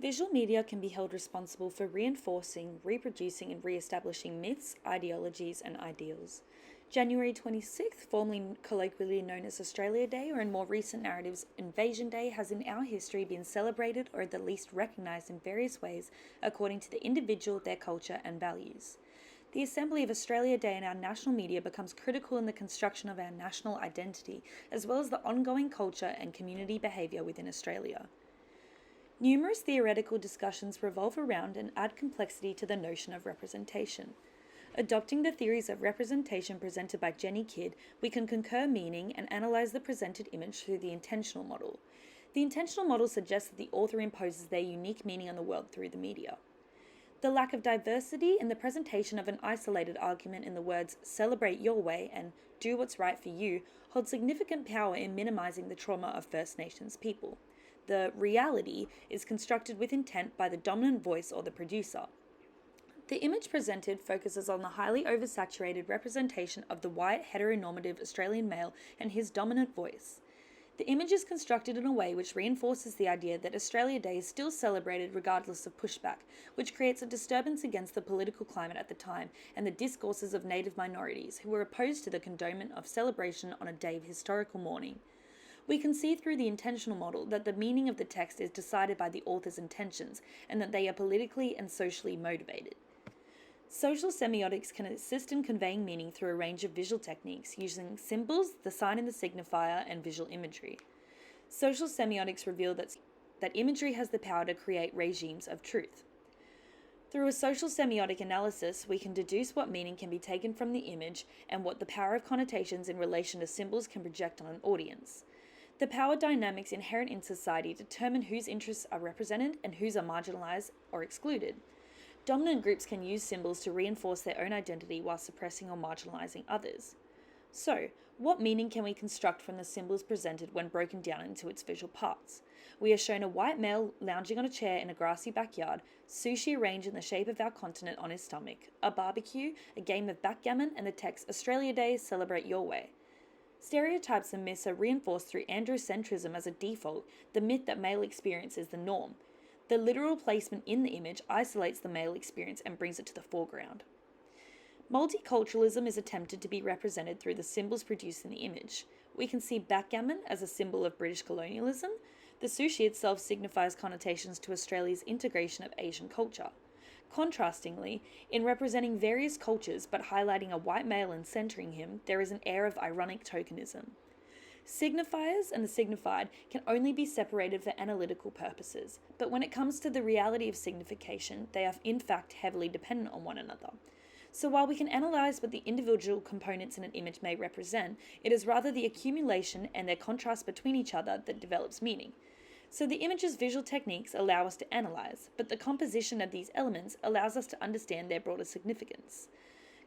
Visual media can be held responsible for reinforcing, reproducing, and re-establishing myths, ideologies, and ideals. January 26th, formerly colloquially known as Australia Day, or in more recent narratives, Invasion Day, has in our history been celebrated or at the least recognised in various ways according to the individual, their culture, and values. The assembly of Australia Day in our national media becomes critical in the construction of our national identity, as well as the ongoing culture and community behaviour within Australia. Numerous theoretical discussions revolve around and add complexity to the notion of representation. Adopting the theories of representation presented by Jenny Kidd, we can concur meaning and analyse the presented image through the intentional model. The intentional model suggests that the author imposes their unique meaning on the world through the media. The lack of diversity in the presentation of an isolated argument in the words "celebrate your way" and "do what's right for you" holds significant power in minimising the trauma of First Nations people. The reality is constructed with intent by the dominant voice or the producer. The image presented focuses on the highly oversaturated representation of the white heteronormative Australian male and his dominant voice. The image is constructed in a way which reinforces the idea that Australia Day is still celebrated regardless of pushback, which creates a disturbance against the political climate at the time and the discourses of Native minorities who were opposed to the condonement of celebration on a day of historical mourning. We can see through the intentional model that the meaning of the text is decided by the author's intentions and that they are politically and socially motivated. Social semiotics can assist in conveying meaning through a range of visual techniques using symbols, the sign and the signifier, and visual imagery. Social semiotics reveal that imagery has the power to create regimes of truth. Through a social semiotic analysis, we can deduce what meaning can be taken from the image and what the power of connotations in relation to symbols can project on an audience. The power dynamics inherent in society determine whose interests are represented and whose are marginalized or excluded. Dominant groups can use symbols to reinforce their own identity while suppressing or marginalizing others. So, what meaning can we construct from the symbols presented when broken down into its visual parts? We are shown a white male lounging on a chair in a grassy backyard, sushi arranged in the shape of our continent on his stomach, a barbecue, a game of backgammon, and the text "Australia Day, celebrate your way." Stereotypes and myths are reinforced through androcentrism as a default, the myth that male experience is the norm. The literal placement in the image isolates the male experience and brings it to the foreground. Multiculturalism is attempted to be represented through the symbols produced in the image. We can see backgammon as a symbol of British colonialism. The sushi itself signifies connotations to Australia's integration of Asian culture. Contrastingly, in representing various cultures but highlighting a white male and centering him, there is an air of ironic tokenism. Signifiers and the signified can only be separated for analytical purposes, but when it comes to the reality of signification, they are in fact heavily dependent on one another. So while we can analyze what the individual components in an image may represent, it is rather the accumulation and their contrast between each other that develops meaning. So the image's visual techniques allow us to analyze, but the composition of these elements allows us to understand their broader significance.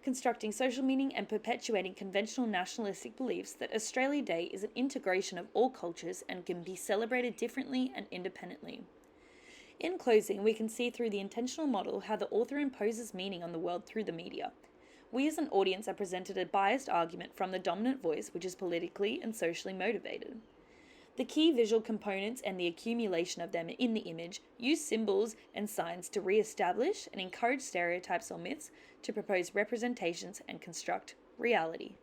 Constructing social meaning and perpetuating conventional nationalistic beliefs that Australia Day is an integration of all cultures and can be celebrated differently and independently. In closing, we can see through the intentional model how the author imposes meaning on the world through the media. We as an audience are presented a biased argument from the dominant voice, which is politically and socially motivated. The key visual components and the accumulation of them in the image use symbols and signs to re-establish and encourage stereotypes or myths, to propose representations and construct reality.